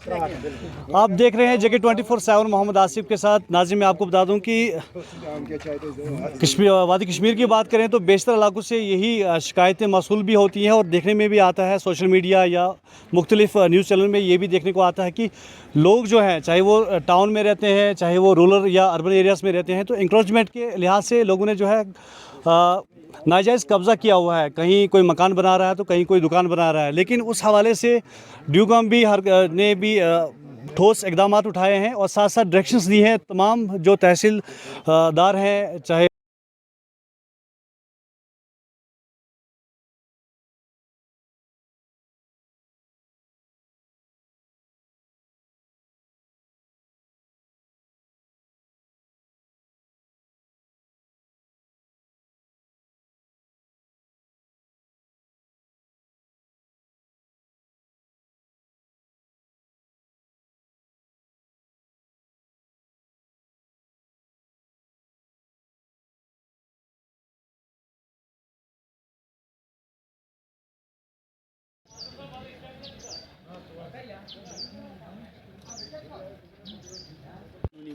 आप देख रहे हैं जगह 24/7 मोहम्मद आसिफ के साथ। नाज़िम, मैं आपको बता दूं कि वादी कश्मीर की बात करें तो बेशतर इलाकों से यही शिकायतें मौसूल भी होती हैं और देखने में भी आता है सोशल मीडिया या मुख्तलिफ न्यूज़ चैनल में ये भी देखने को आता है कि लोग जो हैं, चाहे वो टाउन में रहते हैं, चाहे वो रूरल या अर्बन एरियाज़ में रहते हैं, तो इंक्रोचमेंट के लिहाज से लोगों ने जो है नाजायज़ कब्ज़ा किया हुआ है। कहीं कोई मकान बना रहा है तो कहीं कोई दुकान बना रहा है। लेकिन उस हवाले से ड्यूगाम भी ने भी ठोस इकदाम उठाए हैं और साथ साथ डायरेक्शंस दी हैं तमाम जो तहसीलदार हैं, चाहे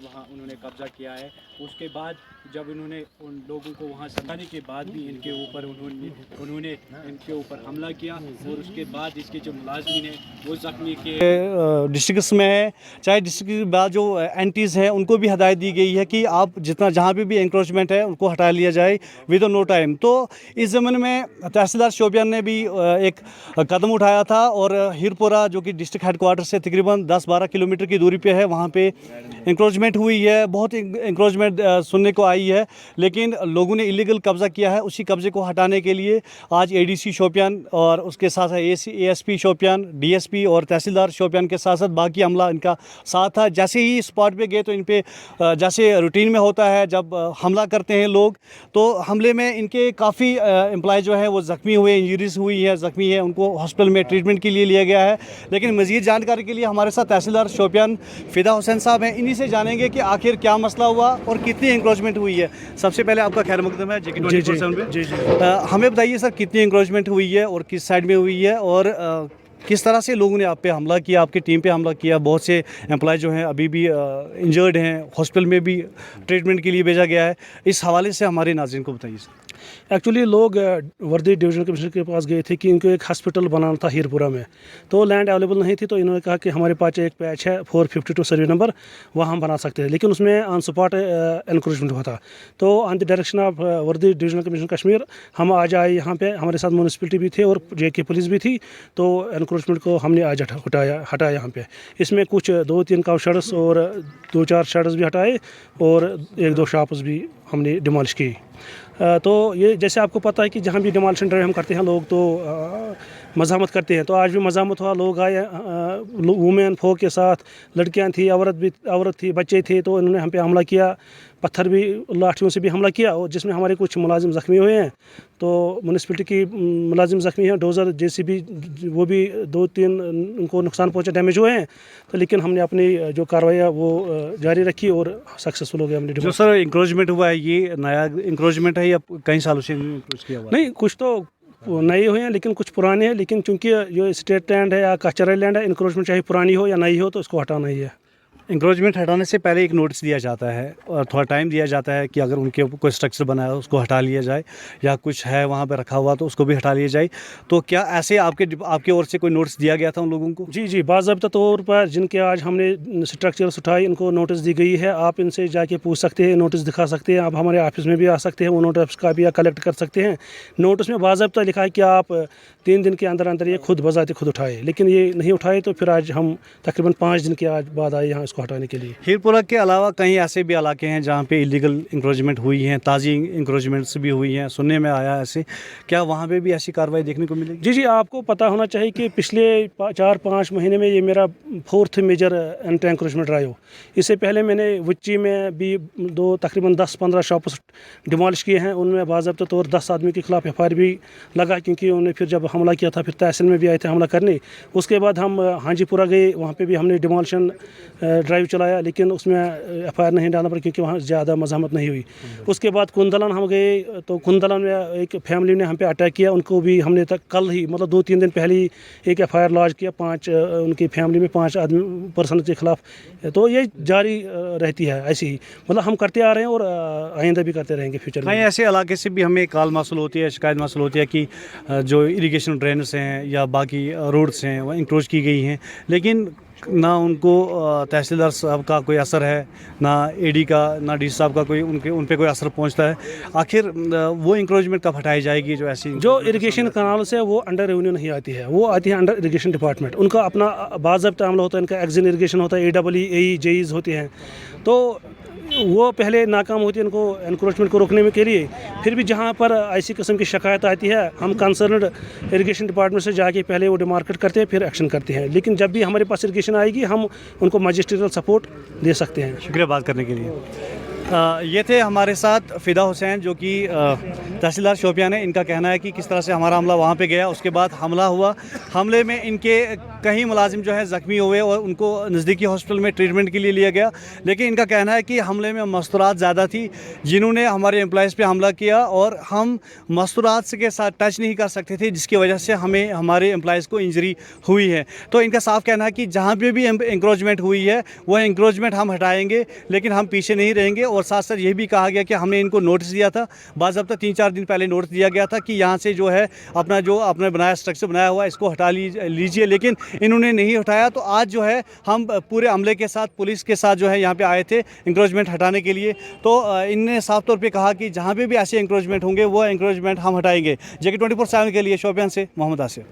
वहाँ उन्होंने कब्ज़ा किया है। उसके बाद जब उन्होंने उन लोगों को वहाँ सताने के बाद भी इनके ऊपर उन्होंने इनके ऊपर हमला किया और उसके बाद इसके जो मुलाजिम हैं वो ज़ख्मी के डिस्ट्रिक्ट्स में है, चाहे डिस्ट्रिक्ट के बाद जो एंटीज़ हैं उनको भी हदायत दी गई है कि आप जितना जहाँ पे भी इंक्रोचमेंट है उनको हटा लिया जाए विद नो टाइम। तो इस ज़मीन में तहसीलदार शोपियान ने भी एक कदम उठाया था और हीरपुरा जो कि डिस्ट्रिक्ट हेडक्वार्टर से तकरीबन 10-12 किलोमीटर की दूरी पे है, वहाँ पे इंक्रोचमेंट हुई है। बहुत इंक्रोचमेंट सुनने को आई है, लेकिन लोगों ने इलीगल कब्ज़ा किया है। उसी कब्ज़े को हटाने के लिए आज एडीसी शोपियान और उसके साथ एएसपी शोपियान, डीएसपी और तहसीलदार शोपियान के साथ साथ बाकी अमला इनका साथ था। जैसे ही स्पॉट पे गए तो इन पे जैसे रूटीन में होता है जब हमला करते हैं लोग, तो हमले में इनके काफ़ी एम्प्लॉय जो है वो ज़ख्मी हुए, इंजरीज हुई है, ज़ख्मी है, उनको हॉस्पिटल में ट्रीटमेंट के लिए लिया गया है। लेकिन मज़ीद जानकारी के लिए हमारे साथ तहसीलदार शोपियान फ़िदा हुसैन साहब हैं। इन्हीं से जानेंगे कि आखिर क्या मसला हुआ और कितनी इंक्रोचमेंट हुई है। सबसे पहले आपका खैर मकदम है जगह 24/7 में। जी। हमें बताइए सर, कितनी इंक्रोचमेंट हुई है और किस साइड में हुई है और किस तरह से लोगों ने आप पे हमला किया, आपकी टीम पे हमला किया? बहुत से एम्प्लॉय जो हैं अभी भी इंजर्ड हैं, हॉस्पिटल में भी ट्रीटमेंट के लिए भेजा गया है। इस हवाले से हमारे नाज़रीन को बताइए सर। एक्चुअली लोग वर्दी डिवीजनल कमिश्नर के पास गए थे कि इनको एक हॉस्पिटल बनाना था हीरपुरा में, तो लैंड अवेलेबल नहीं थी। तो इन्होंने कहा कि हमारे पास एक पैच है 452 सर्वे नंबर, वहाँ हम बना सकते हैं, लेकिन उसमें ऑन स्पॉट एनक्रोचमेंट हुआ था। तो ऑन द डायरेक्शन ऑफ वर्दी डिवीजनल कमिश्नर कश्मीर हम आज आए यहाँ पे, हमारे साथ म्यूनसिपलिटी भी थे और JK पुलिस भी थी। तो एनक्रोचमेंट को हमने आज हटाया यहाँ पे। इसमें कुछ 2-3 काउ शेड्स और 2-4 शेड्स भी हटाए और 1-2 शॉप्स भी हमने डिमोलिश की। तो ये जैसे आपको पता है कि जहाँ भी डिमोलिशन ड्राइव हम करते हैं लोग तो मज़ामत करते हैं, तो आज भी मज़ामत हुआ। लोग आए वुमेन फोक के साथ, लड़कियां थी, औरत थी, बच्चे थे, तो इन्होंने हम पे हमला किया, पत्थर भी, लाठियों से भी हमला किया, और जिसमें हमारे कुछ मुलाजिम ज़ख्मी हुए हैं। तो म्यूनसिपलिटी की मुलाजिम ज़ख्मी हैं, डोज़र JCB वो भी 2-3 उनको नुकसान पहुँचा, डैमेज हुए हैं। तो लेकिन हमने अपनी जो कार्रवाई वो जारी रखी और सक्सेसफुल हो गया हमने। जो सर इंक्रोचमेंट हुआ है, ये नया इंक्रोचमेंट है या कई सालों से इंक्रोच किया हुआ है? नहीं, कुछ तो नए हुए हैं लेकिन कुछ पुराने हैं। लेकिन चूंकि जो स्टेट लैंड है या कल्चरल लैंड है, इंक्रोचमेंट चाहे पुरानी हो या नई हो तो उसको हटाना ही है। इंक्रोचमेंट हटाने से पहले एक नोटिस दिया जाता है और थोड़ा टाइम दिया जाता है कि अगर उनके ऊपर कोई स्ट्रक्चर बना है उसको हटा लिया जाए, या कुछ है वहाँ पे रखा हुआ तो उसको भी हटा लिया जाए। तो क्या ऐसे आपके ओर से कोई नोटिस दिया गया था उन लोगों को? जी, बाज़ाब्ता तौर पर जिनके आज हमने स्ट्रक्चर्स उठाए, इनको नोटिस दी गई है। आप इनसे जाके पूछ सकते हैं, नोटिस दिखा सकते हैं। आप हमारे ऑफिस में भी आ सकते हैं, वो नोटिस का भी कलेक्ट कर सकते हैं। नोटिस में बाज़ाब्ता लिखा है कि आप 3 दिन के अंदर अंदर ये खुद बजाते खुद उठाए, लेकिन ये नहीं उठाए। तो फिर आज हम तकरीबन 5 दिन के आज बाद आए यहाँ इसको हटाने के लिए। हीरपुरा के अलावा कहीं ऐसे भी इलाके हैं जहाँ पे इलीगल इंक्रोचमेंट हुई हैं, ताज़ी इंक्रोचमेंट्स भी हुई हैं, सुनने में आया ऐसे, क्या वहाँ पे भी ऐसी कार्रवाई देखने को मिलेगी? जी, आपको पता होना चाहिए कि पिछले 4-5 महीने में ये मेरा 4th major anti encroachment drive. इससे पहले मैंने वुच्ची में भी तकरीबन 10-15 शॉप्स डिमोलिश किए हैं। उनमें बाज़ाब्ता तौर 10 आदमी के खिलाफ FIR भी लगा, क्योंकि उन्होंने फिर जब हमला किया था, फिर तहसील में भी आए थे हमला करने। उसके बाद हम हाजीपुरा गए, वहाँ पे भी हमने डिमोलिशन ड्राइव चलाया, लेकिन उसमें FIR नहीं डालना पड़ा क्योंकि वहाँ ज़्यादा मज़ामत नहीं हुई। उसके बाद कुंदलन हम गए, तो कुंदलन में एक फैमिली ने हम पे अटैक किया, उनको भी हमने तक कल ही मतलब 2-3 दिन पहले ही एक FIR लॉन्च किया, 5 उनकी फैमिली में 5 आदमी पर्सन के खिलाफ। तो ये जारी रहती है ऐसी ही, मतलब हम करते आ रहे हैं और आइंदा भी करते रहेंगे फ्यूचर में। कहीं ऐसे इलाके से भी हमें कॉल मौसूल होती है, शिकायत मौसूल होती है कि जो इरिगेशन ड्रेन्स हैं या बाकी रोड्स हैं वो इंक्रोच की गई हैं, लेकिन ना उनको तहसीलदार साहब का कोई असर है, ना AD का, ना DC साहब का कोई उन पे कोई असर पहुंचता है। आखिर वो इंक्रोचमेंट कब हटाई जाएगी? जो ऐसी जो इरिगेशन कनाल से वो अंडर रेवेन्यू नहीं आती है, वो आती है अंडर इरिगेशन डिपार्टमेंट। उनका अपना बाज़ाब्ता अमला होता है, इनका एक्जिन इरिगेशन होता है, AEE AE JEs होती हैं, तो वो पहले नाकाम होती है इनको एनक्रोचमेंट को रोकने में के लिए। फिर भी जहाँ पर ऐसी किस्म की शिकायत आती है, हम कंसर्नड इरिगेशन डिपार्टमेंट से जाके पहले वो डिमार्केट करते हैं, फिर एक्शन करते हैं। लेकिन जब भी हमारे पास इरिगेशन आएगी, हम उनको मजिस्ट्रियल सपोर्ट दे सकते हैं। शुक्रिया बात करने के लिए। ये थे हमारे साथ फ़िदा हुसैन, जो कि तहसीलदार शोपियां है। इनका कहना है कि किस तरह से हमारा अमला वहाँ पे गया, उसके बाद हमला हुआ। हमले में इनके कई मुलाजिम जो है ज़ख्मी हुए और उनको नज़दीकी हॉस्पिटल में ट्रीटमेंट के लिए लिया गया। लेकिन इनका कहना है कि हमले में मस्तूरात ज़्यादा थी जिन्होंने हमारे एम्प्लॉयज़ पे हमला किया, और हम मस्तूरात के साथ टच नहीं कर सकते थे, जिसकी वजह से हमें हमारे एम्प्लॉयज़ को इंजरी हुई है। तो इनका साफ कहना है कि जहाँ पे भी इंक्रोचमेंट हुई है वह इंक्रोचमेंट हम हटाएँगे, लेकिन हम पीछे नहीं रहेंगे। और साथ साथ ये भी कहा गया कि हमने इनको नोटिस दिया था, बाज़ाब्ता 3-4 दिन पहले नोटिस दिया गया था कि यहाँ से जो है अपना बनाया स्ट्रक्चर बनाया हुआ है, इसको हटा लीजिए, लेकिन इन्होंने नहीं हटाया। तो आज जो है हम पूरे अमले के साथ, पुलिस के साथ जो है यहाँ पे आए थे इंक्रोचमेंट हटाने के लिए। तो इनने साफ तौर पे कहा कि जहाँ पे भी ऐसे इंक्रोचमेंट होंगे वो इंक्रोचमेंट हम हटाएंगे। JK 24/7 के लिए शोपियां से मोहम्मद आसिफ।